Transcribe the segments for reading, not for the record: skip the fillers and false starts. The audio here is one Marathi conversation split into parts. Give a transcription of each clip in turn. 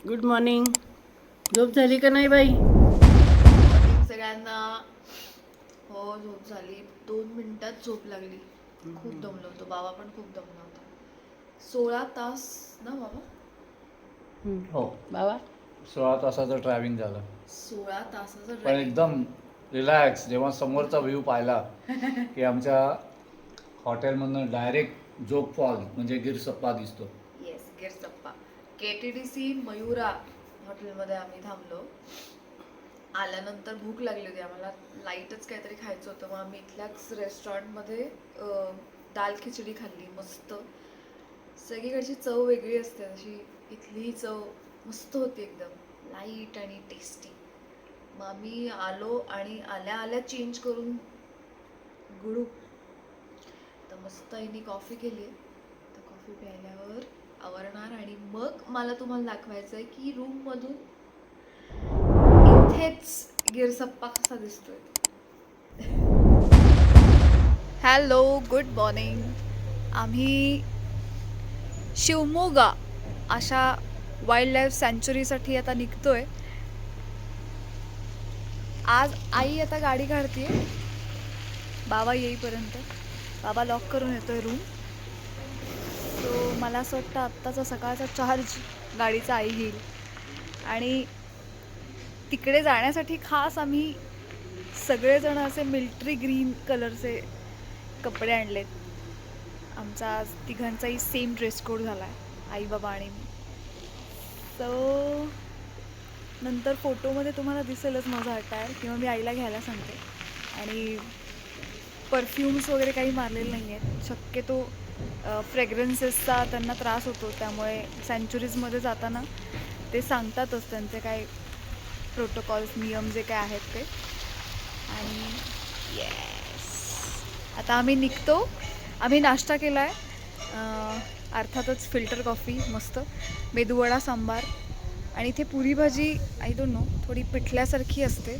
Good morning. झोप झाली का नाही बाई? मॉर्निंग सगळ्यांना. हो, झोप झाली. 2 मिनिटात झोप लागली. खूप दमलो होतो. बाबा पण खूप दमला होता. 16 तास ना बाबा? हो, बाबा 16 तासाचं ट्रॅव्हलिंग झालं. 16 तासाचं पण ड्रायव्हिंग. एकदम रिलॅक्स. जेव्हा समोरचा व्ह्यू पाहिला की आमच्या हॉटेलमधनं डायरेक्ट जोग फॉल म्हणजे गिरसप्पा दिसतो. येस, गिरसप्पा. KTDC मयुरा हॉटेलमध्ये आम्ही थांबलो. आल्यानंतर भूक लागली होती आम्हाला. लाईटच काहीतरी खायचं होतं. मग आम्ही इथल्याच रेस्टॉरंटमध्ये दाल खिचडी खाल्ली. मस्त. सगळीकडची चव वेगळी असते. अशी इथली चव मस्त होती एकदम. लाईट आणि टेस्टी. मग आम्ही आलो आणि आल्या आल्या चेंज करून गुडू तर मस्त आईने कॉफी केली. तर कॉफी प्यायल्यावर आवरणार आणि मग मला तुम्हाला दाखवायचं आहे की रूममधून इथेच गिरसप्पा कसा दिसतोय. Hello, good morning. आम्ही शिवमोगा अशा वाईल्ड लाईफ सँच्युरीसाठी आता निघतोय. आज आई आता गाडी काढते बाबा येईपर्यंत. बाबा लॉक करून येतोय रूम. सो मला असं वाटतं आत्ताचा सकाळचा चार्ज गाडीचा आई घेईल. आणि तिकडे जाण्यासाठी खास आम्ही सगळेजण असे मिल्ट्री ग्रीन कलरचे कपडे आणलेत. आमचा आज तिघांचाही सेम ड्रेस कोड झाला आहे, आई बाबा आणि मी. सो नंतर फोटोमध्ये तुम्हाला दिसेलच माझा अटायर, किंवा मी आईला घ्यायला सांगते. आणि परफ्युम्स वगैरे काही मारलेले नाही आहेत. शक्यतो फ्रेग्रन्सेसचा त्यांना त्रास होतो, त्यामुळे सँच्युरीजमध्ये जाताना ते सांगतातच त्यांचे काय प्रोटोकॉल्स, नियम जे काय आहेत ते. आणि येस, आता आम्ही निघतो. आम्ही नाश्ता केला आहे, अर्थातच फिल्टर कॉफी, मस्त मेदूवडा, सांबार. आणि इथे पुरी भाजी आय डोंट नो थोडी पिठल्यासारखी असते,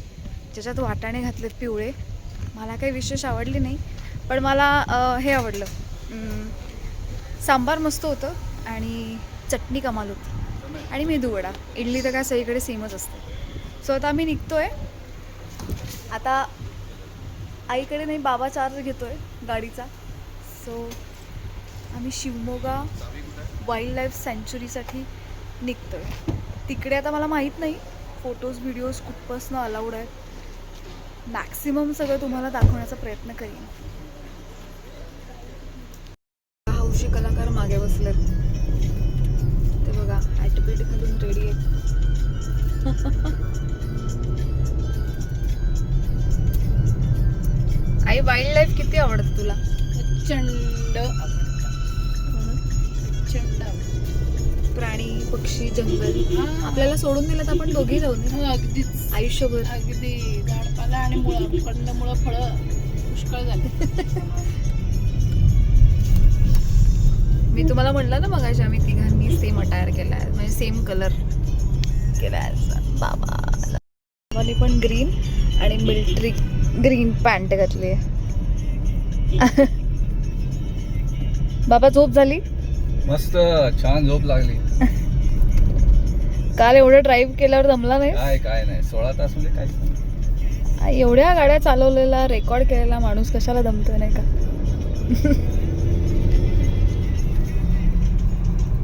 ज्याच्यात वाटाणे घातलेत पिवळे. मला काही विशेष आवडली नाही, पण मला हे आवडलं, सांबार मस्त होतं आणि चटणी कमाल होती. आणि मेदूवडा, इडली तर काय सगळीकडे सेमच असते. सो आता आम्ही निघतो आहे. आता आईकडे नाही, बाबा चार्ज घेतो आहे गाडीचा. सो आम्ही शिवमोगा वाईल्ड लाईफ सँच्युरीसाठी निघतो आहे. तिकडे आता मला माहीत नाही फोटोज व्हिडिओज कुठपासून अलाउड आहेत. मॅक्सिमम सगळं तुम्हाला दाखवण्याचा प्रयत्न करीन. हौशी कलाकार मागे बसलेत ते बघा, हॅटपीट घालून रेडी आहेत. आई, वाईल्ड लाईफ किती आवडतं तुला? प्रचंड प्राणी, पक्षी, जंगल. आपल्याला सोडून दिलं तर आपण दोघी जाऊ नये अगदीच, आयुष्यभर. अगदी झाडपाला आणि मुळं, कंदमुळं, फळं पुष्कळ झाले. मी तुम्हाला म्हटलं ना मगाशी, आम्ही तिघांनी सेम अटायर केला आहे, म्हणजे सेम कलर केला आहे. बाबाने पण ग्रीन आणि मिलिटरी ग्रीन पॅन्ट घातली आहे. बाबा, झोप झाली? मस्त छान झोप लागली. काल एवढं ड्राईव्ह केल्यावर दमला नाही? काय नाही, 16 तास म्हणजे काहीच नाही. एवढ्या गाड्या चालवलेला, रेकॉर्ड केलेला माणूस कशाला दमतोय, नाही का?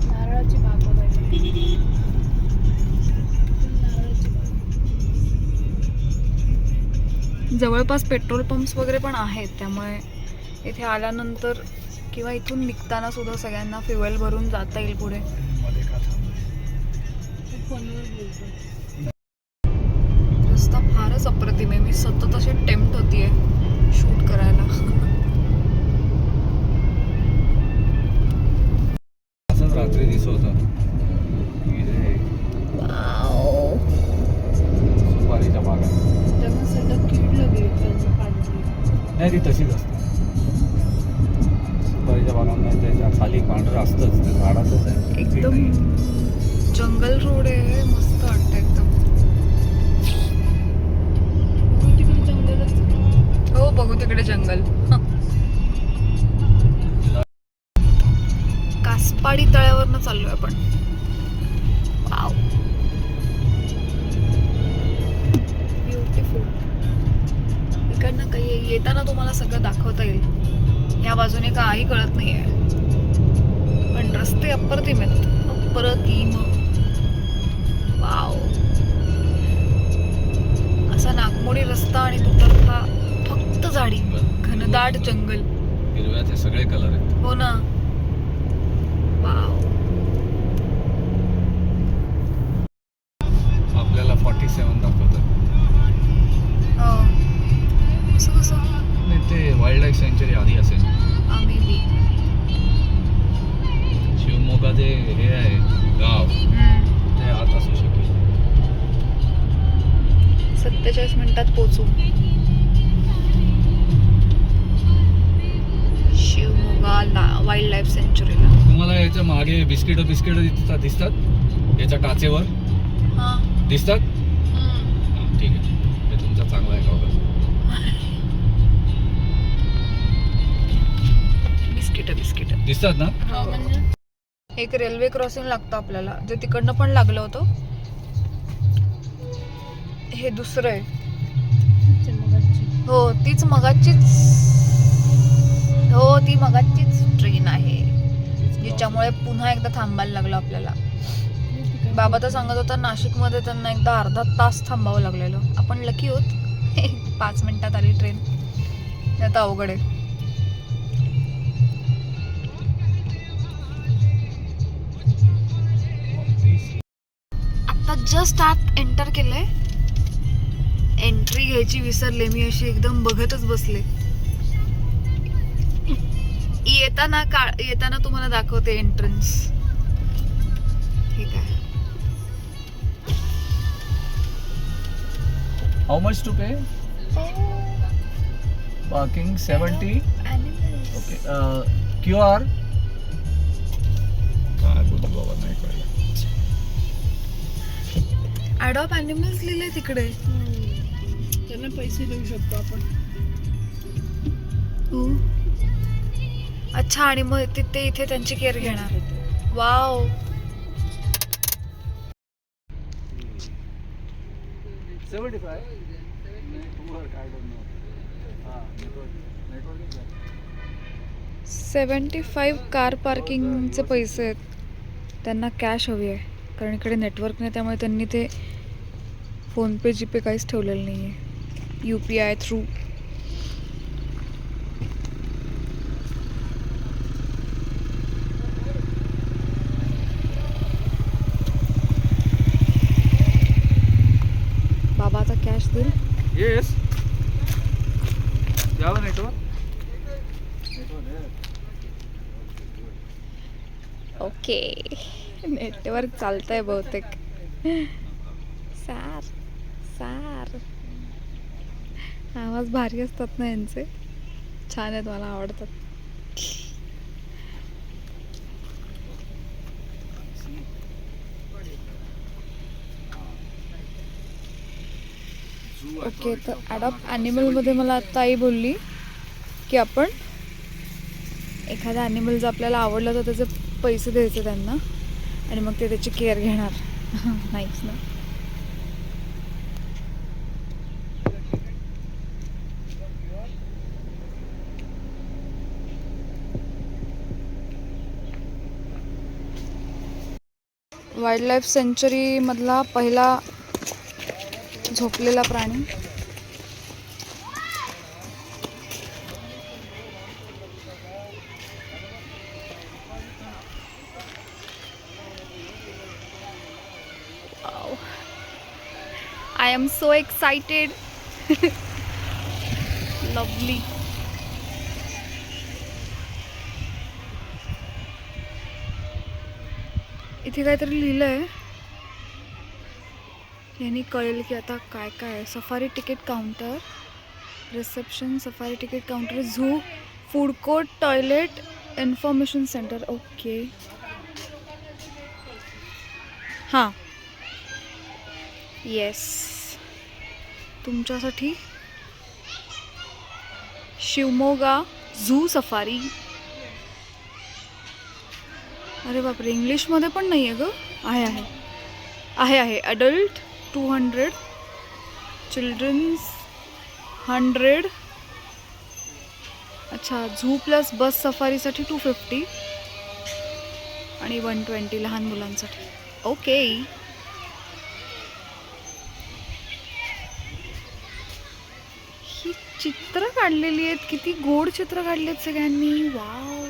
नारळाची बाग बघायची. नारळाची बाग. जवळपास पेट्रोल पंप्स वगैरे पण आहेत, त्यामुळे इथे आल्यानंतर किंवा इथून निघताना सुद्धा सगळ्यांना फ्युएल भरून जाता येईल पुढे. फोनवर बोलतो. रस्ता फारच अप्रतिम आहे. मी सतत अशी टेम्प्ट होतीये शूट करायला. असंच रात्री दिसत होतं सुपारीच्या बागा. त्यांना सगळं कीड लागली त्यांचं पाणी. नाही, ती तशीच असते सुपारीच्या बागांना. त्याच्या खाली पांढरं असतंच, ते झाडाचंच आहे. एकदम जंगल रोड आहे, मस्त वाटतं एकदम. तिकडे जंगल असतं. हो, बघू तिकडे जंगल. कासपाडी तळ्यावरनं चाललोय आपण. Wow, beautiful. इकडनं काही येताना तुम्हाला सगळं दाखवता येईल. या बाजूने काही कळत नाहीये, पण रस्ते अप्रतिम आहेत, अप्रतिम. वाव, असा नागमोडी रस्ता आणि दुतर्फा फक्त झाडी, घनदाट जंगल. हिरव्याचे सगळे कलर आहेत. हो ना. वाव. आपल्याला 47 दाखवतं. कसं कसं नाही, ते वाईल्ड लाईफ सँच्युरी आधी असेल. May be. शिवमोगा जे हे आहे गाव ते आत असू शकेल. 47 मिनिटात पोहोचू शिवमोगा वाईल्ड लाईफ सेंच्युरीला. तुम्हाला याच्या मागे बिस्किट दिसतात याच्या काचेवर हा दिसतात. हा, ठीक आहे, हे तुमचा चांगला आहे गाव. बिस्किट दिसतात ना. म्हणजे एक रेल्वे क्रॉसिंग लागतं आपल्याला, जे तिकडनं पण लागलं होतं. हे दुसरं आहे. हो, तीच मगाचीच ट्रेन आहे, जिच्यामुळे पुन्हा एकदा थांबायला लागलं आपल्याला. बाबा तर सांगत होता नाशिकमध्ये त्यांना एकदा अर्धा तास थांबावं लागलेलं. आपण लकी होत. 5 मिनिटात आली ट्रेन. आता अवघड आहे. आता जस्ट आत एंटर केलंय. एंट्री घ्यायची विसरले मी, अशी एकदम बघतच बसले. येताना तुम्हाला दाखवते एंट्रन्स. ठीक आहे. How much to pay? Parking 70. Okay. QR काय बोलतो बाबा, नाही कळलं. ॲडॉप ॲनिमल्स लिहिले तिकडे. त्यांना पैसे देऊ शकतो आपण. अच्छा, आणि मग ते इथे त्यांची केअर घेणार. वाव. $75 कार पार्किंगचे पैसे आहेत. त्यांना कॅश हवी आहे, कारण इकडे नेटवर्क नाही, त्यामुळे त्यांनी ते फोनपे जीपे काहीच ठेवलेलं नाही आहे. UPI through. बाबा आता कॅश देईल. येस, यावं नेटवर्क. ओके, नेटवर्क चालतंय बहुतेक. सार आवाज भारी असतात ना यांचे, छान आहेत, मला आवडतात. ओके, तर ॲडॉप्ट ॲनिमलमध्ये मला आत्ता आई बोलली की आपण एखादा ॲनिमल जर आपल्याला आवडलं तर त्याचे पैसे द्यायचे त्यांना, आणि मग ते त्याची केअर घेणार. नाहीच ना. वाईल्ड लाईफ सेंच्युरीमधला पहिला झोपलेला प्राणी. I am so excited. Lovely. इथे काहीतरी लिहिलंय, यांनी कळेल की आता काय काय आहे. Safari ticket counter, reception, safari ticket counter, zoo, food court, toilet, information centre. Okay, हां, येस, तुमच्यासाठी शिवमोगा झू सफारी. अरे बापरे, इंग्लिशमध्ये पण नाही आहे गं. आहे. आहे अडल्ट 200, चिल्ड्रन्स 100. अच्छा, झू प्लस बस सफारीसाठी 250 आणि 120 लहान मुलांसाठी. ओके. ही चित्र काढलेली आहेत, किती गोड चित्र काढली आहेत सगळ्यांनी. वाव.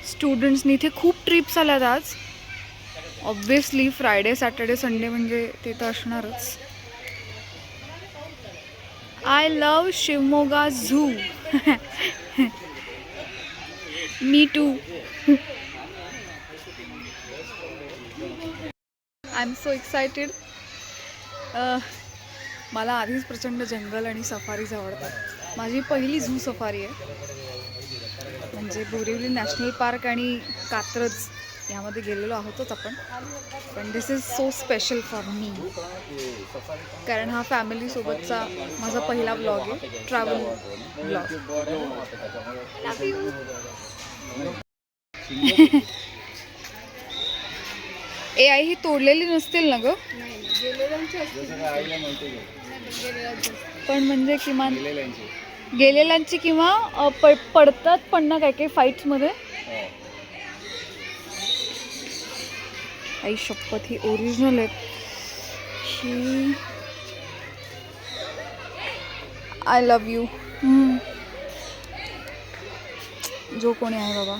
स्टुडंट्सनी इथे खूप ट्रिप्स आल्यात आज. ऑब्विसली फ्रायडे सॅटर्डे संडे म्हणजे ते तर असणारच. I love Shivamogga zoo. Me too. I am so excited. मला आधीच प्रचंड जंगल आणि सफारीज आवडतात. माझी पहिली झू सफारी आहे, म्हणजे बोरिवली नॅशनल पार्क आणि कात्रज यामध्ये गेलेलो आहोतच आपण. पण this is so special for me, कारण हा फॅमिलीसोबतचा माझा पहिला ब्लॉग आहे, ट्रॅव्हल ब्लॉग. ए आई, ही तोडलेली नसतील ना ग? पण म्हणजे किमान गेलेल्यांची किंवा पडतात पण ना काय काही फाईट्समध्ये. आई शपथ, ही ओरिजिनल आहेत. ही आय लव्ह यू. जो कोणी आहे बाबा,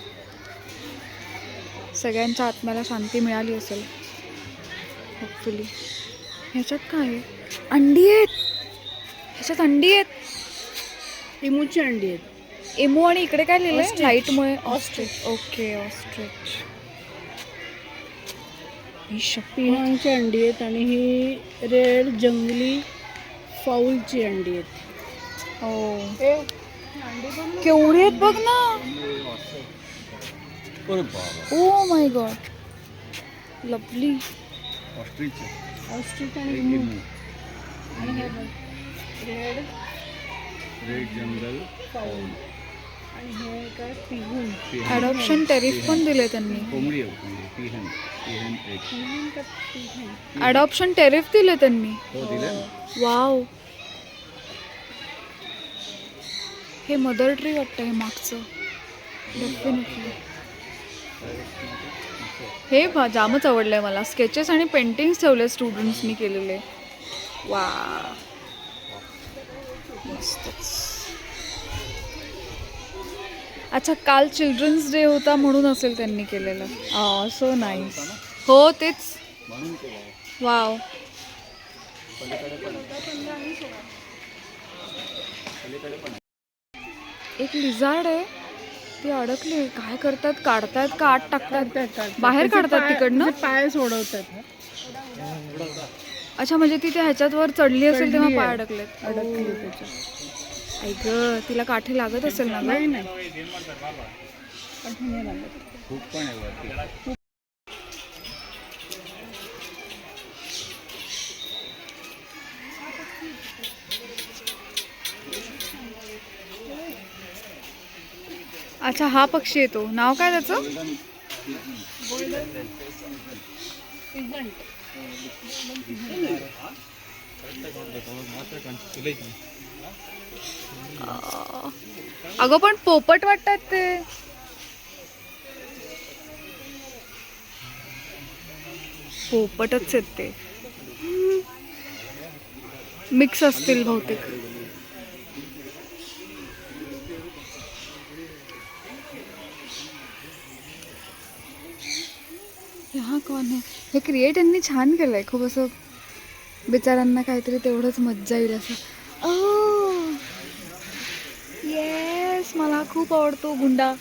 सगळ्यांच्या आत्म्याला शांती मिळाली असेल होपफुली. ह्याच्यात काय आहे? अंडी आहेत. ह्याच्यात अंडी आहेत. इमूची अंडी आहेत. इमू. आणि इकडे काय लिहिलंय लाईटमुळे? ऑस्ट्रिच. Okay, ostrich. ही शक्ती. पिहांची अंडी आहेत आणि ही रेड जंगली फाऊलची अंडी आहेत. हो, केवढे आहेत बघ ना. Oh my God, lovely. Ostrich आणि इमू. आणि हे बघ, रेड जंगल फाऊल. आणि हे काय पिहून. अडॉप्शन टेरिफ पण दिले त्यांनी. कोंबडी अडॉप्शन टेरिफ दिले त्यांनी. वाव. हे मदर ट्री वाटतं हे मागचं. डेफिनेटली हे जामच आवडलंय मला. स्केचेस आणि पेंटिंग्स ठेवले स्टुडंट्सनी केलेले. वा, मस्तच. अच्छा, काल चिल्ड्रन्स डे होता म्हणून असेल त्यांनी केलेलं. So nice. हो, तेच. वाव. एक लिझार्ड आहे, ती अडकली. काय करतात? काढतात का आत टाकतात? बाहेर काढतात तिकडनं. पाय सोडवतात. अच्छा, म्हणजे ती त्या ह्याच्यात वर चढली असेल तेव्हा पाय अडकलेत. अडकली त्याच्यात. ऐक, तिला काठी लागत असेल ना? नाही नाही. खूप पण आहे वरती. अच्छा, हा पक्षी येतो. नाव काय त्याचं? अगं पण पोपट वाटतात ते. पोपटच आहेत ते. मिक्स असतील बहुतेक. हा कोण आहे? हे क्रिएट यांनी छान केलंय. खूप असं बिचारांना काहीतरी तेवढंच मज्जा येईल असं. ओ येस, मला खूप आवडतो गुंडा.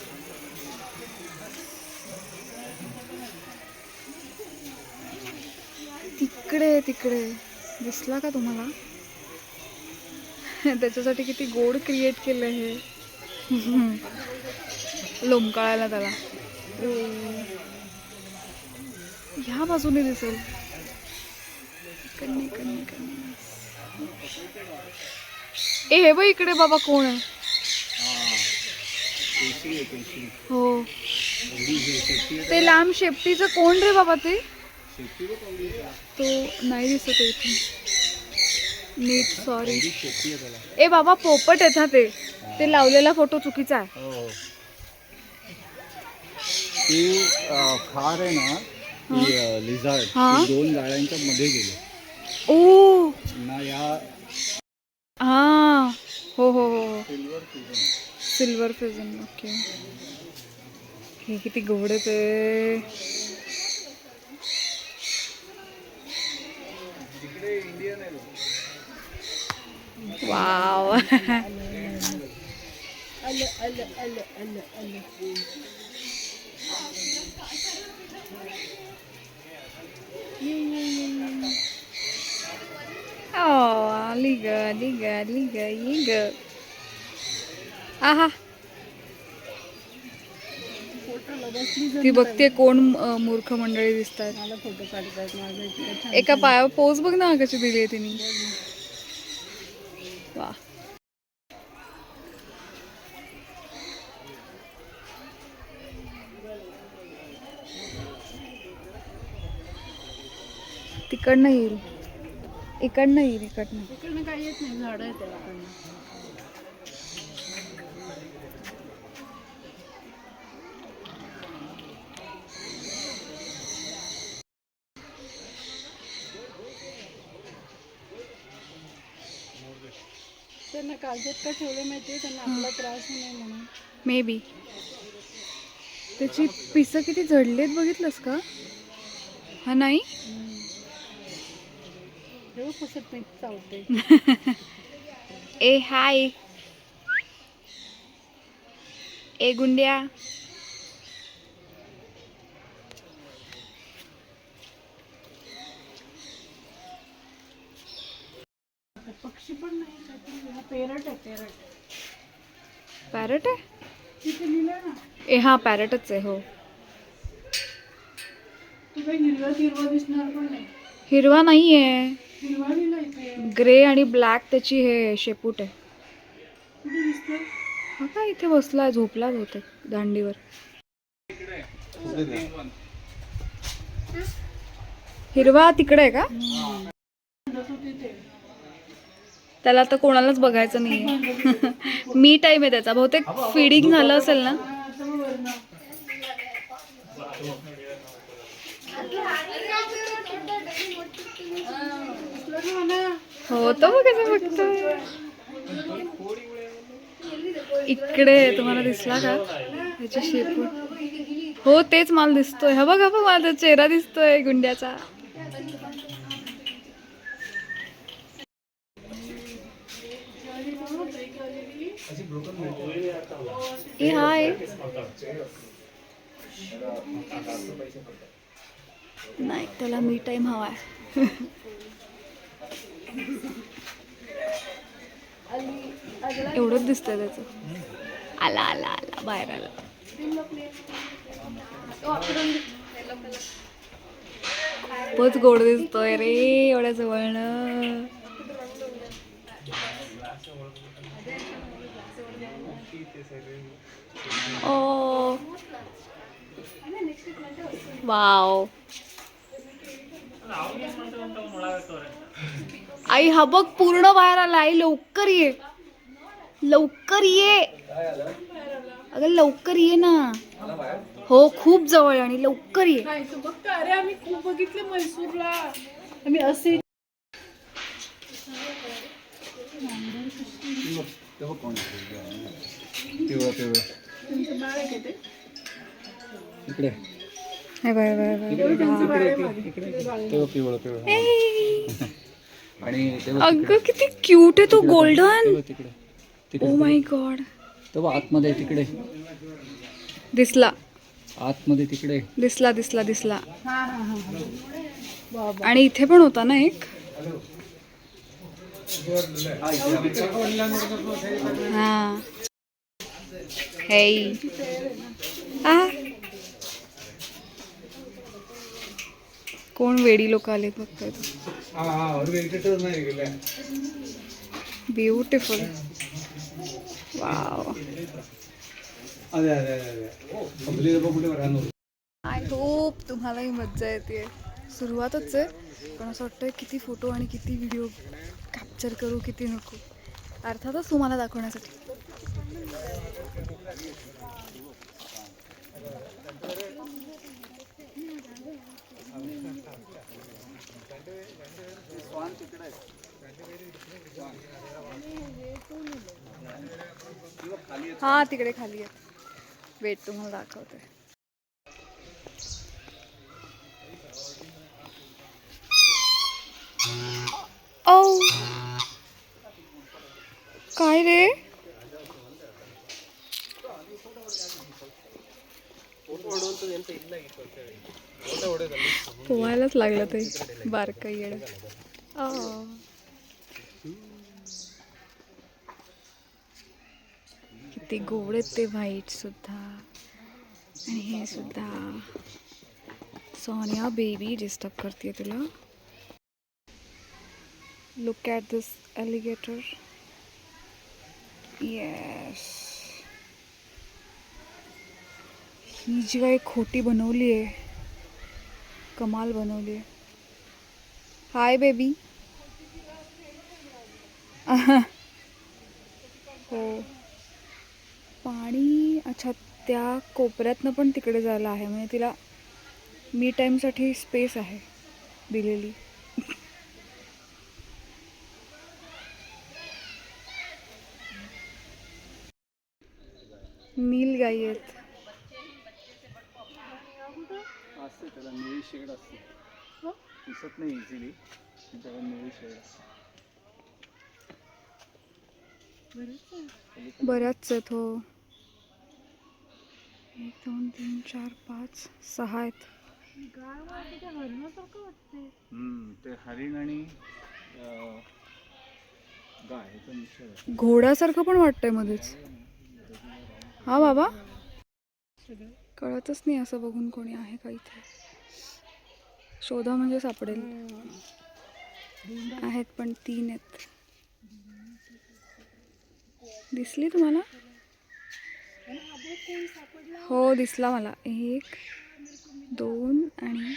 तिकडे तिकडे दिसला का तुम्हाला? त्याच्यासाठी किती गोड क्रिएट केलं हे. लोंबकाळायला त्याला. ह्या बाजूने दिसेल. ए हे बघ इकडे बाबा, कोण आहे? हो, ते लांब शेपटीचं कोण रे बाबा ते? तो नाही दिसत आहे इथे नीट, सॉरी. ए बाबा पोपट आहेत हा ते लावलेला फोटो चुकीचा आहे. ती खार आहे ना, ती लिझार्ड, ती 2 गाड्यांच्या मध्ये गेली. ओ ना या हा हो हो हो silver season. Silver fission. Okay, हे किती गोड आहे ते. तिकडे इंडियन आहे. वाव. आलं आलं आलं आलं आलं. आली ग आली ग आली ग ये ग. आहा, फोटोला बसली ती बघते कोण मूर्ख मंडळी दिसतात. मला फोटो काढतायत माझा इतका छान. एका पायावर पोज बघ ना कशी दिली आहे तिने. वा, तिकडनं येईल, इकडनं येईल, इकडनं. इकडनं काही येत नाही, झाडं आहेत त्याला. त्यांना कागद का ठेवलं माहितीये, त्यांना आपला त्रास होऊ नये म्हणून. May be. त्याची पिसं किती झडलेत बघितलंस का? हा नाही. ठेव कसं पीठ चावते. ए हाय, ए गुंड्या. पक्षी पण नाही. हा पेरट आहे, पेरट. पॅरट आहे तिथे लिहिलं ना. ए हा पॅरटच आहे. हो, तू काही हिरवा हिरवा दिसणार पण नाही. हिरवा नाहीये, हिरवा लिहिला इथे. ग्रे आणि ब्लॅक त्याची हे शेपूट आहे. कुठे दिसतंय? हा काय इथे बसलाय, झोपला होते दांडीवर. हिरवा तिकडे आहे का? त्याला आता कोणालाच बघायचं नाहीये. मी टाइम आहे त्याचा, बहुतेक फीडिंग झालं असेल ना. हो तो कसं बघतोय. इकडे तुम्हाला दिसला का त्याची शेपूट? हो तेच मला दिसतोय. हा बघ, हा बघ, माझा चेहरा दिसतोय गुंड्याचा. ए हाय. नाही, त्याला मी टाइम हवाय. एवढंच दिसतंय त्याचं. आला आला आला, बाहेर आला. खूपच गोड दिसतोय रे एवढ्या जवळनं. ओ वाव. आई हा बघ पूर्ण बाहेर आला. आई लवकर ये, लवकर ये. अगं लवकर ये ना. हो खूप जवळ आणि लवकर ये. नाही तू बघ. अरे आम्ही खूप बघितले म्हैसूरला. आम्ही असे त्यांचं बाळ आहे का ते? इकडे हाय बाय बाय बाय. त्यांचं बाळ आहे मागे. आणि अगं किती क्यूट आहे तो गोल्डन. Oh my God. तो आतमध्ये तिकडे दिसला, आतमध्ये तिकडे दिसला दिसला दिसला. हा हा हा बाबा. आणि इथे पण होता ना एक. हा हे कोण वेडी लोक आले बघताय. ब्युटिफुल. वाव. आय होप तुम्हालाही मज्जा येते. सुरुवातच आहे पण असं वाटतंय किती फोटो आणि किती व्हिडिओ कॅप्चर करू किती नको. अर्थातच तुम्हाला दाखवण्यासाठी. हा तिकडे खाली आहे. वेट तुम्हाला दाखवते. ओ काय रे पोहायलाच लागलं ते बारका येड. किती गोड आहेत ते व्हाईट सुद्धा आणि हे सुद्धा. सोनिया बेबी डिस्टर्ब करते तुला. Look at this alligator. Yes. ही जी काही खोटी बनवली आहे कमाल बनवली आहे. Hi baby. हो पाणी अच्छा त्या कोपऱ्यातनं पण तिकडे जायला आहे म्हणजे तिला मी टाईमसाठी स्पेस आहे दिलेली. नील गाई आहेत. असते त्याला निळी शेड असते. दिसत नाही इझिली त्याला निळी शेड असते. बऱ्याच आहेत. हो 1 2 3 4 5 6 आहेत. ते हरिण आणि गाय घोड्यासारखं पण वाटतंय मध्येच. हा बाबा कळतच नाही असं बघून कोणी आहे का इथे. शोधा म्हणजे सापडेल. आहेत पण 3 आहेत. दिसली तुम्हाला? हो दिसला मला. 1 2 आणि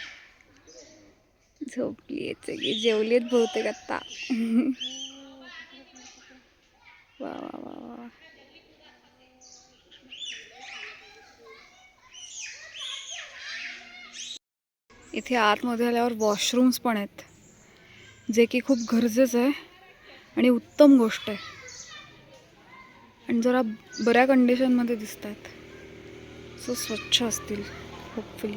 झोपली आहेत सगळी. जेवलीत बहुतेक आत्ता. वा वा वा वा. इथे आतमध्ये आल्यावर वॉशरूम्स पण आहेत जे की खूप गरजेचं आहे आणि उत्तम गोष्ट आहे आणि जरा बऱ्या कंडिशनमध्ये दिसतात. सो स्वच्छ असतील होपफुली.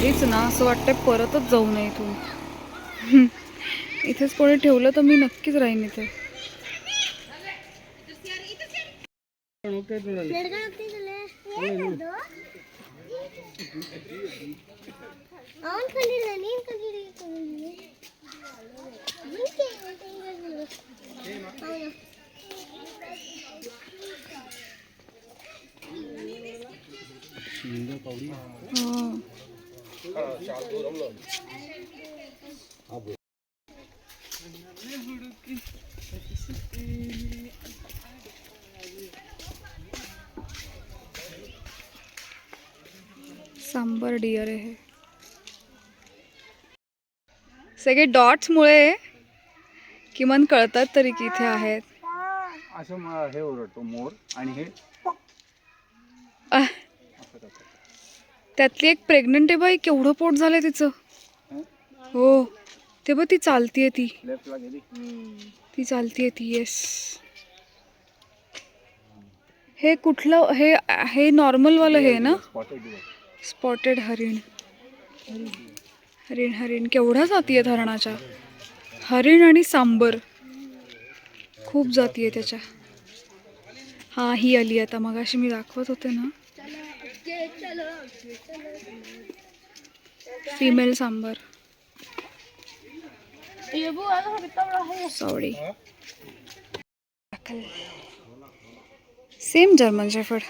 भारीच ना. असं वाटतंय परतच जाऊ नये इथून. इथेच कोणी ठेवलं तर मी नक्कीच राहीन इथे. सांबर डिअर आहे. सगळे डॉट्समुळे किमान कळतात तरी की इथे आहेत. असं हे ओरडतो मोर आणि हे त्यातली एक प्रेग्नंट आहे बाई. केवढं पोट झालंय तिचं. हो ते बघ ती चालतीये. ती लेफ्टला गेली. ती चालतीये ती. येस. हे कुठलं हे हे नॉर्मल वालं हे ना. स्पॉटेड हरिण. हरिण हरिण केवढ्या जाती आहेत हरणाच्या. हरिण आणि सांबर खूप जाती आहे त्याच्या. हा ही आली आता. मगाशी मी दाखवत होते ना female sambar. Sorry. Same German shepherd.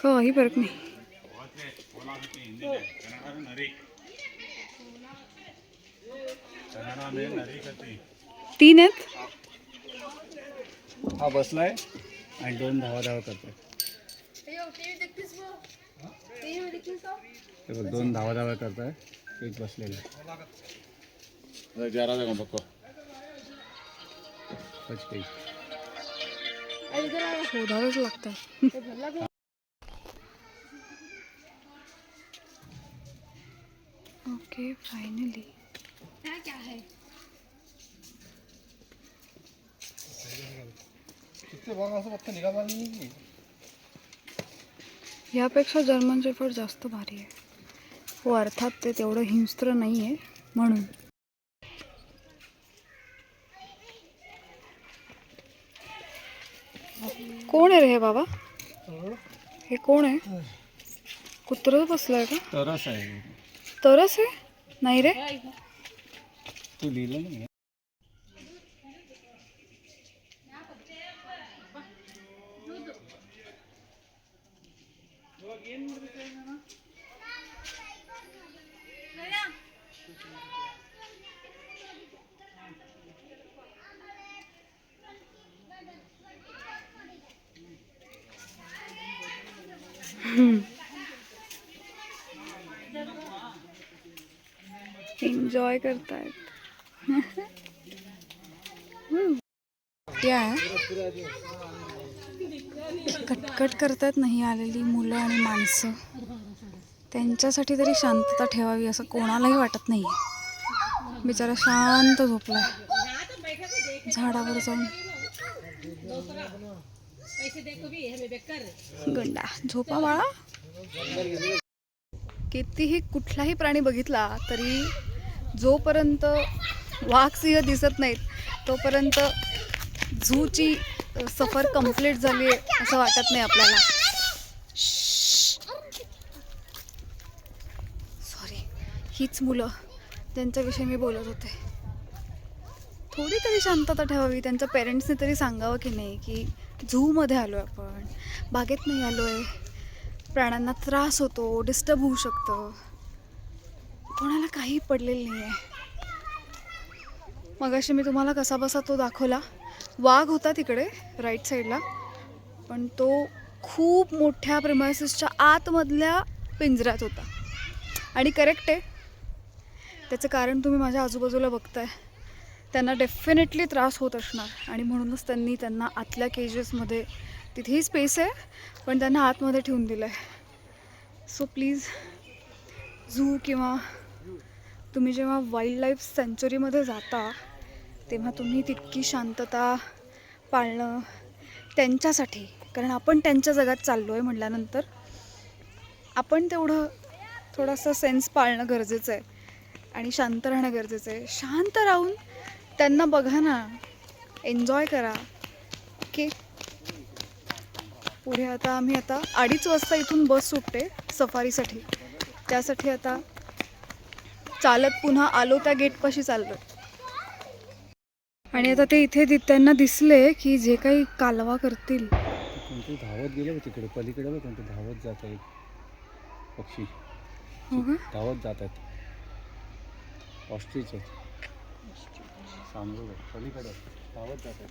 काही फरक नाही. 3 आहेत. हा बसलाय आणि 2 धावा करतोय. हे बघ 2 धावा करताय, एक बसलेला शोधावंच लागतं. ओके फायनली क्या है यापेक्षा जर्मन शेफर्ड जास्त भारी आहे. हो अर्थात ते तेवढं हिंस्त्र नाही आहे म्हणून. कोण आहे रे हे बाबा? हे कोण आहे? कुत्रं बसलंय का? तरस आहे. तरच आहे? नाही रे. तू लिहिलं नाही. एन्जॉय करतायत. क्या आहे? कटकट करतायत नाही आलेली मुलं आणि माणसं. त्यांच्यासाठी तरी शांतता ठेवावी असं कोणालाही वाटत नाही. बिचारा शांत झोपलाय झाडावर जाऊन. गंडा झोपा बाळा. कितीही कुठलाही प्राणी बघितला तरी जोपर्यंत वाघ सिंह दिसत नाहीत तोपर्यंत झूची सफर कंप्लीट झाली असं वाटत नाही आपल्याला. सॉरी, हीच मुलं ज्यांच्याविषयी मी बोलत होते. थोडी तरी शांतता ठेवावी. त्यांच्या पेरेंट्सने तरी सांगावं की नाही की झूमध्ये आलो आहे आपण, बागेत नाही आलो आहे. प्राण्यांना त्रास होतो, डिस्टर्ब होऊ शकतं. कोणाला काही पडलेलं नाही आहे. मगाशी मी तुम्हाला कसा बसा तो दाखवला. वाघ होता तिकडे राईट साईडला, पण तो खूप मोठ्या प्रिमायसिसच्या आतमधल्या पिंजऱ्यात होता. आणि करेक्ट आहे, त्याचं कारण तुम्ही माझ्या आजूबाजूला बघताय. त्यांना डेफिनेटली त्रास होत असणार आणि म्हणूनच त्यांना आतल्या केजेसमध्ये, तिथेही स्पेस आहे पण त्यांना आतमध्ये ठेवून दिलं आहे. सो प्लीज झू किंवा तुम्ही जेव्हा वाईल्ड लाईफ सँच्युरीमध्ये जाता तेव्हा तुम्ही तितकी शांतता पाळणं त्यांच्यासाठी, कारण आपण त्यांच्या जगात चाललो आहे म्हटल्यानंतर आपण तेवढं थोडंसं सेन्स पाळणं गरजेचं आहे आणि शांत राहणं गरजेचं आहे. शांत राहून त्यांना बघा ना, एन्जॉय करा. ओके, पुढे आता आम्ही 2:30 वाजता इथून बस सुटते सफारीसाठी. त्यासाठी आता चालत पुन्हा आलो त्या गेटपाशी चाललो. आणि आता ते इथे त्यांना दिसले की जे काही कालवा करतील. कोणते धावत गेले तिकडे पलीकडे बघ, कोणते धावत जात आहेत पक्षी. हो का? धावत जात आहेत. ऑस्ट्रिच आहेत. सांगू पलीकडे धावत जात आहेत.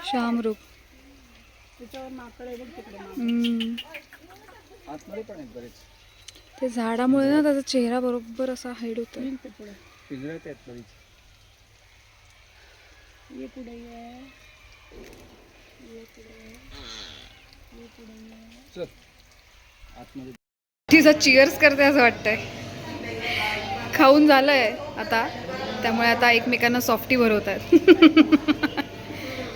श्यामरूप. त्याच्यावर माकड आहे बघ तिकडे. आतमध्ये पण आहेत बरेच. ते झाडामुळे ना त्याचा चेहरा बरोबर असा हाईड होतो. पिंजऱ्यात आहेत बरेच. ये पुढे ये, ये पुढे ये, ये पुढे ये. चल आतमध्ये. तिचा चिअर्स करते असं वाटतंय. खाऊन झालंय आता, त्यामुळे आता एकमेकांना सॉफ्टी भरवत आहेत.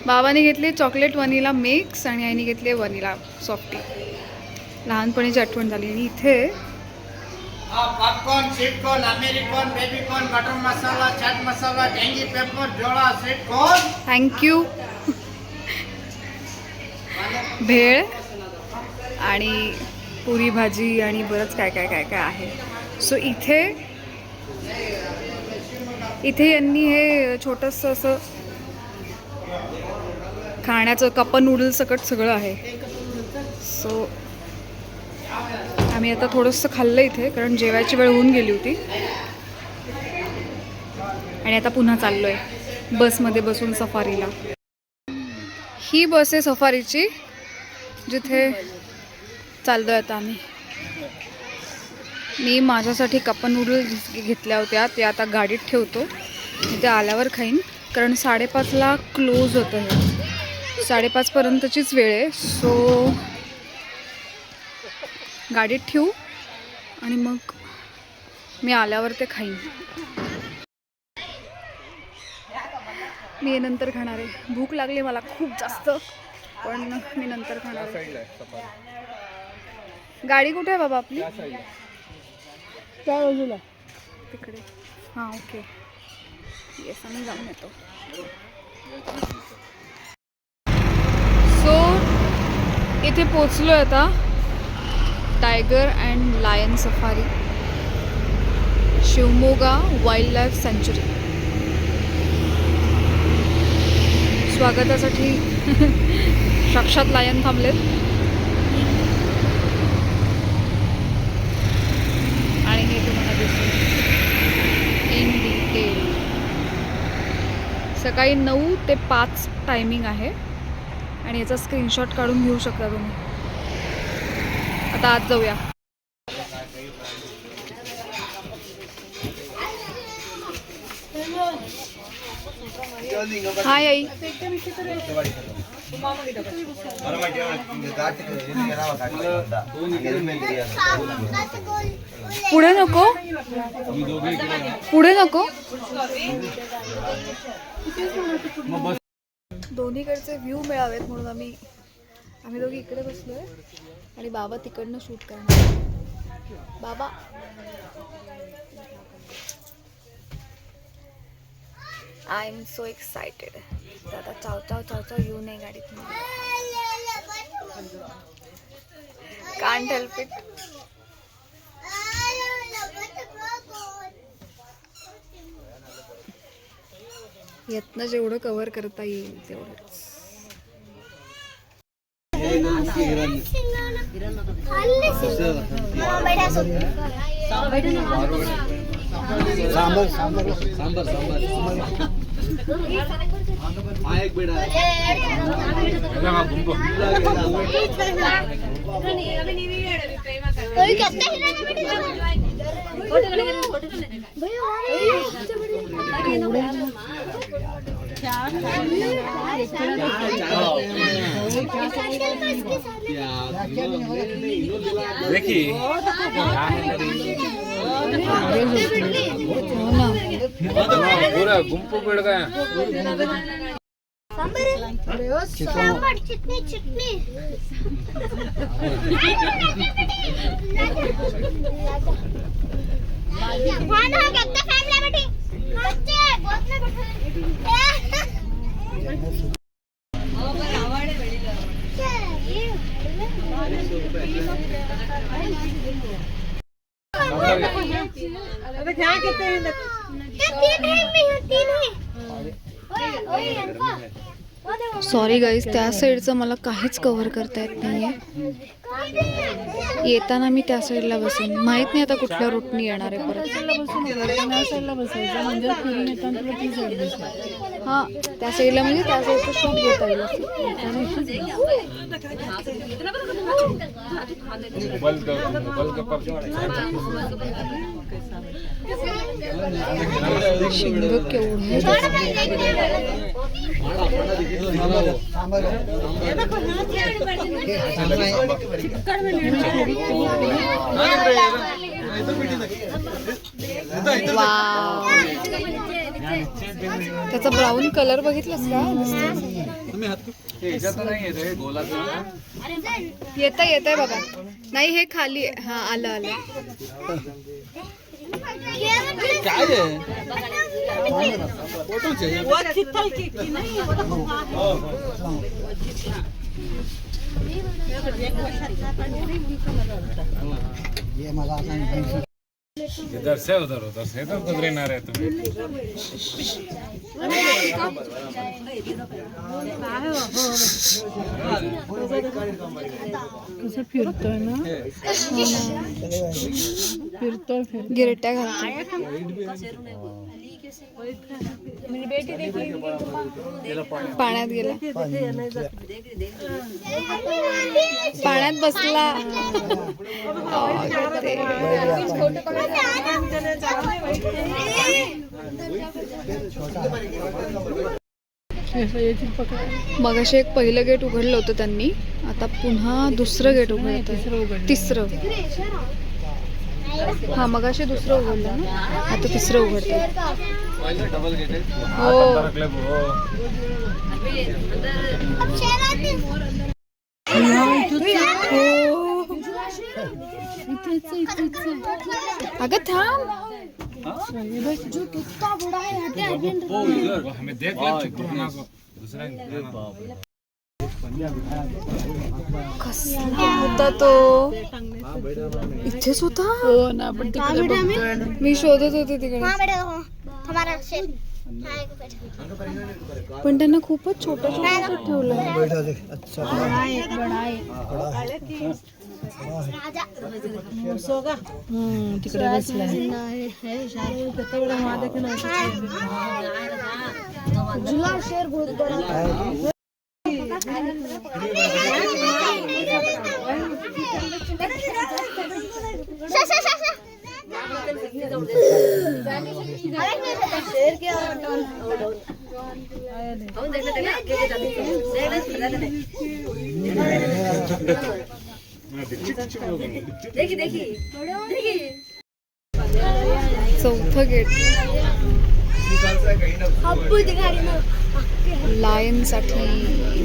बाबाने घेतली चॉकलेट वनिला मिक्स आणि आईने घेतली वनिला सॉफ्टी. लहानपणीची आठवण झाली. आणि इथे popcorn, sweet corn, American, baby corn, butter masala, chaat masala, tangy pepper, जोळा, स्वीट कॉर्न. थँक्यू. भेळ आणि पुरी भाजी आणि बरंच काय काय काय काय आहे. सो इथे यांनी हे छोटंसं असं खाण्याचं कप्पा नूडल्स सकट सगळं आहे. सो आम्ही आता थोडंसं खाल्लं इथे, कारण जेवायची वेळ होऊन गेली होती. आणि आता पुन्हा चाललो आहे बसमध्ये बसून सफारीला. ही बस आहे सफारीची, जिथे चाललो आहे आता आम्ही. मी माझ्यासाठी कप्पा नूडल्स घेतल्या होत्या, ते आता गाडीत ठेवतो. इथे आल्यावर खाईन, कारण 5:30ला क्लोज होतं हे. 5:30पर्यंतचीच वेळ आहे. सो गाडीत ठेवू आणि मग मी आल्यावर ते खाईन. मी हे नंतर खाणार आहे. भूक लागली मला खूप जास्त, पण मी नंतर खाणार आहे. गाडी कुठे आहे बाबा आपली? त्या बाजूला तिकडे. हां ओके, येस आम्ही जाऊन येतो. सो इथे पोचलो आहे आता. Tiger and lion safari, Shivamogga wildlife सँच्युरी. स्वागतासाठी साक्षात लायन थांबलेत. आणि हे तुम्हाला दिसेल इन डिटेल. सकाळी 9 ते 5 टायमिंग आहे आणि याचा स्क्रीनशॉट काढून घेऊ शकता तुम्ही. आता आज जाऊया. हाय आई. पुढे नको, पुढे नको. दोन्हीकडचे व्ह्यू मिळावेत म्हणून आम्ही दोघी इकडे बसलोय आणि बाबा तिकडनं शूट करणार. बाबा आय एम सो एक्सायटेड. आता चाव चाव चाव चाव येऊ नये गाडीत. Can't help it. यातनं जेवढं कव्हर करता येईल तेवढंच. पूरा गुंपू बिड़गा सांबर चटनी चटनी खाना कितना फैमिली बैठी बच्चे बहुत में बैठे अरे क्या कहते हैं? तीन है सॉरी गाईज, त्या साईडचं मला काहीच कव्हर करता येत नाही आहे. येताना मी त्या साईडला बसेन. माहीत नाही आता कुठल्या रूटनी येणार आहे परत. साईडला बसायचं म्हणजे फिरून येताना तुला ती साईड दिसते. हां त्या साईडला म्हणजे त्या साईडचं शूट घेता येईल. शिंग केवढे वाव. त्याचा ब्राऊन कलर बघितलास का? येत आहे बघा. नाही हे खाली आहे. हा आलं आलं. ये मला इधर से उधर से तो कुछ रहना रहे तुम्हें कसं फिरतोय ना फिरतोय गिरट्या घालतो. पाण्यात गेला, पाण्यात बसला. मगाशी एक पहिलं गेट उघडलं होतं त्यांनी, आता पुन्हा दुसरं गेट उघडतं. तिसरं. हा मगाशी दुसरं उघडलं ना, आता तिसरं उघडतं. डबल गेट है. अगं थांब. जो कितना बड़ा है हमें देख दूसरा कसला होता तो? इथेच होता. हो ना, आपण तिकडे बघतोय ना. मी शोधत होते तिकडे, हाँ बेटा देखो हमारा शेर हाँ एक बेटा पण त्यांना खूपच छोटं छोटं ठेवलं. राजा तिकडे बसलाय. झूला शेर बहुत बड़ा है. शेर क्या चौथं गेट लायन साठी,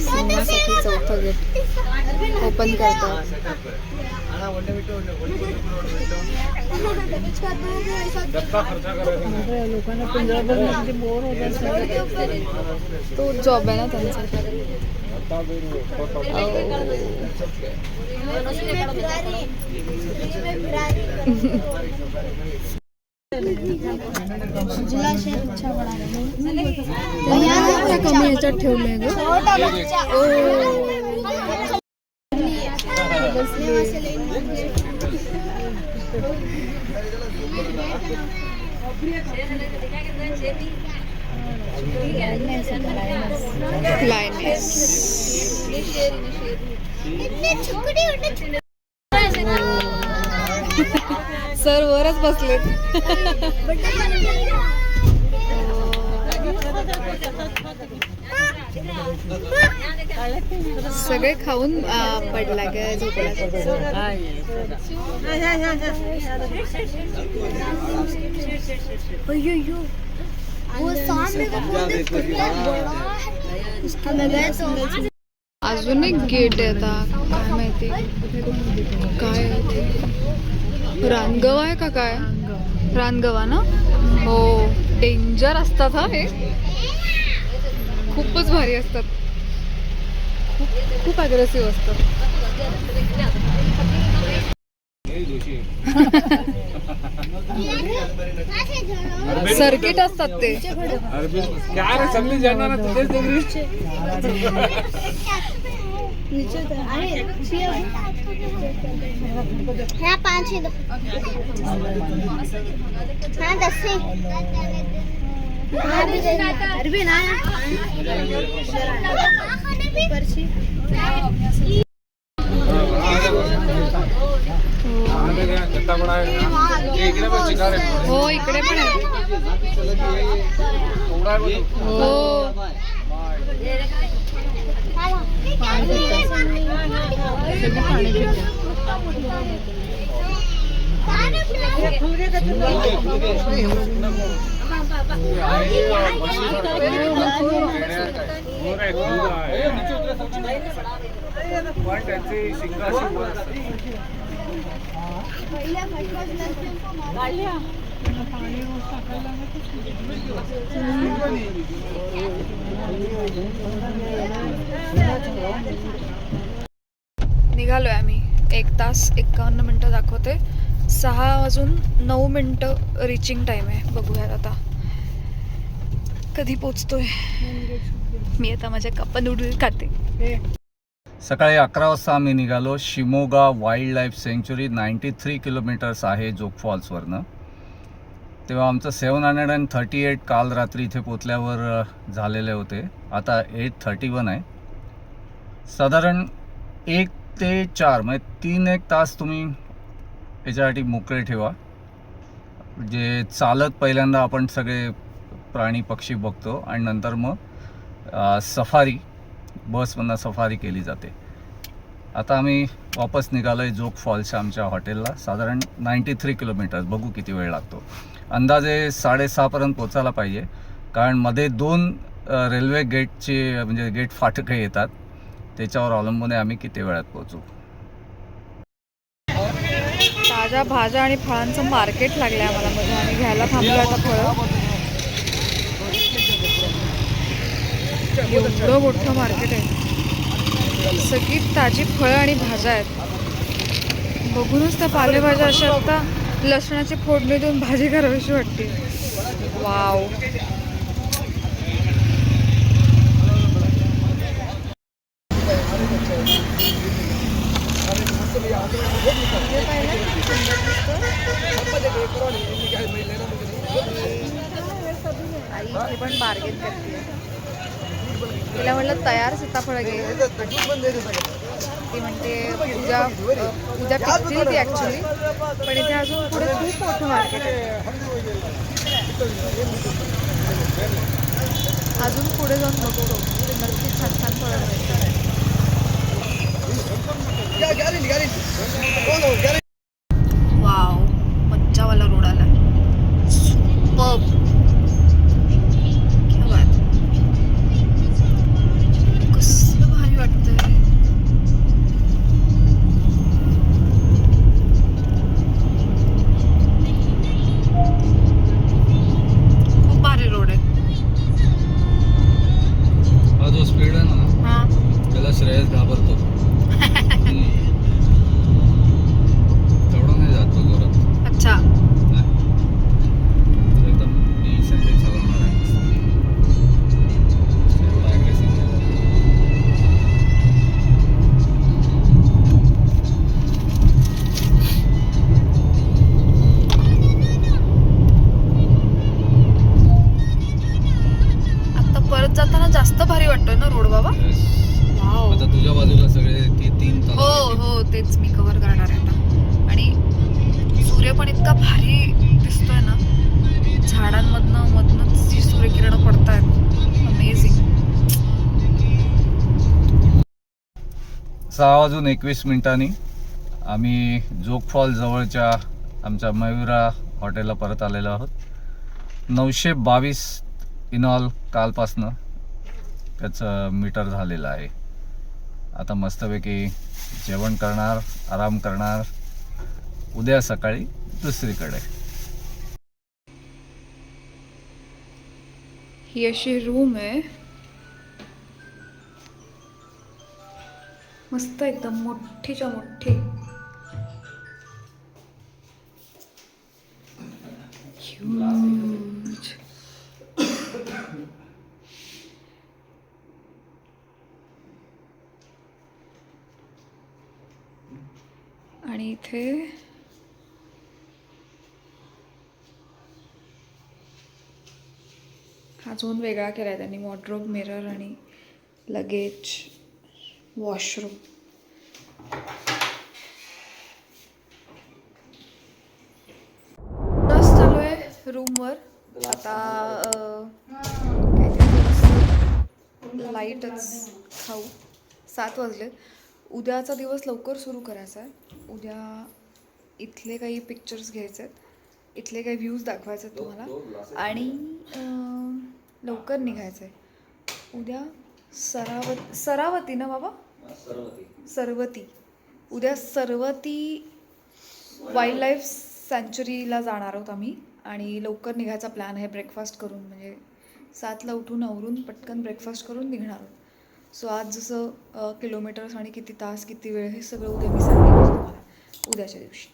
सिंहासाठी चौथं गेट ओपन करतात. लोकांना पिंजरा बघण्यासाठी बोर होत असेल. तो जॉब आहे ना त्यांचा. झूला शेर अच्छा बड़ा है. कमी ह्याच्यात ठेवलंय ग. छोटा बच्चा लायनेस. इतने छोटे छोटे सर वरच बसलेत. सगळे खाऊन पडला ग झोपला. वो सामने का पौधे कितना बड़ा है. उसका मैं गए तो अजून एक गेट आहे. आता काय माहिती काय आहे ते. रानगवा आहे का काय? रानगवा ना. हो, डेंजर असतात हा हे. खूपच भारी असतात, खूप अग्रेसिव्ह असतात. सर्किट असतात ते. क्या रे सगळी जाणार ना तुझेच देगरी. हाँ 5 हाँ 10 अरबी ना पर्ची. कितना बड़ा है. इकडे पण शिकार आहे. हो इकडे पण आहे. हो निघालोय आम्ही. 1 तास 51 मिनिटं दाखवते. 6:09 रिचिंग टाईम आहे. बघूयात आता कधी पोचतोय. मी आता माझ्या कप्पा नूडल्स खाते. सकाळी 11 वाजता आम्ही निघालो. शिमोगा वाईल्ड लाईफ सँच्युरी 93 किलोमीटर्स आहे जोग फॉल्सवरनं. तेव्हा आमचं 738 काल रात्री इथे पोचल्यावर झालेले होते. आता 831 आहे. साधारण 1 ते 4 म्हणजे 3-1 तास तुम्ही याच्यासाठी मोकळे ठेवा. जे चालत पहिल्यांदा आपण सगळे प्राणी पक्षी बघतो आणि नंतर मग सफारी बसमधनं सफारी केली जाते. आता आम्ही वापस निघालो आहे जोग फॉल्सच्या आमच्या हॉटेलला. साधारण 93 किलोमीटर्स. बघू किती वेळ लागतो. अंदाजे 6:30पर्यंत पोचायला पाहिजे, कारण मध्ये 2 रेल्वे गेटचे म्हणजे गेट फाटके येतात. त्याच्यावर अवलंबून आहे आम्ही किती वेळात पोहोचू. ताज्या भाज्या आणि फळांचं मार्केट लागलं आहे आम्हाला मध्ये. आम्ही घ्यायला थांबलो आता फळं. एवढं मोठं मार्केट आहे. सगळी ताजी फळं आणि भाज्या आहेत. बघूनच त्या पालेभाज्या अशा आता लसणाची फोडणी देऊन भाजी करावीशी वाटते. वाव. आई इथे पण बार्गेन करते. तिला म्हटलं तयार सीताफळ घे. ती म्हणते उद्या पिकतील ती ॲक्च्युली, पण इथे अजून पुढे खूप मोठं मार्केट आहे. अजून पुढे जाऊन बघतो. नक्की छान छान फळं मिळतात. वाव, मज्जावाला रोड आला. सुपर्ब. क्या बात. कसलं भारी वाटतंय. खूप भारी रोड आहे. हा जो स्पीड आहे ना, हां, त्याला श्रेयस घाबरतो. तेवढं नाही जात तो जोरात. अच्छा. नाही, तो एकदम डिसेंटली चालवणार आहे. एवढा ॲग्रेसिव्ह नाही जात. आता परत जाताना जास्त भारी वाटतोय ना रोड बाबा. Yes. वाव. आता तुझ्या बाजूला सगळे ते 3 हो तलाव. हो, तेच मी कव्हर करणार आहे आता. आणि सूर्य पण इतका भारी दिसतोय ना. झाडांमधनच जी सूर्यकिरणं पडतायत. अमेझिंग. 6:21 आम्ही जोग फॉल जवळच्या आमच्या मयुरा हॉटेलला परत आलेलो आहोत. 922 इन ऑल कालपासनं त्याचं मीटर झालेलं आहे. आता मस्तपैकी जेवण करणार, आराम करणार. उद्या सकाळी दुसरीकडे. ही अशी रूम आहे. मस्त एकदम मोठीच्या मोठी. ह्यूज. आणि इथे हा झोन वेगळा केला आहे त्यांनी. वॉर्डरोब, मिरर आणि लगेज, वॉशरूम. बस चालू आहे रूमवर. आता काहीतरी लाईटच खाऊ. 7 वाजले. उद्याचा दिवस लवकर सुरू करायचा आहे. उद्या इथले काही पिक्चर्स घ्यायचे आहेत, इथले काही व्ह्यूज दाखवायचे आहेत तुम्हाला, आणि लवकर निघायचं आहे. उद्या सरावती ना बाबा? सरवती. उद्या सरवती वाईल्ड लाईफ सँच्युरीला जाणार आहोत आम्ही. आणि लवकर निघायचा प्लॅन आहे. ब्रेकफास्ट करून, म्हणजे 7ला उठून आवरून पटकन ब्रेकफास्ट करून निघणार आहोत. सो आज जसं किलोमीटर्स आणि किती तास किती वेळ हे सगळं उद्या मी सांगेन तुम्हाला उद्याच्या दिवशी.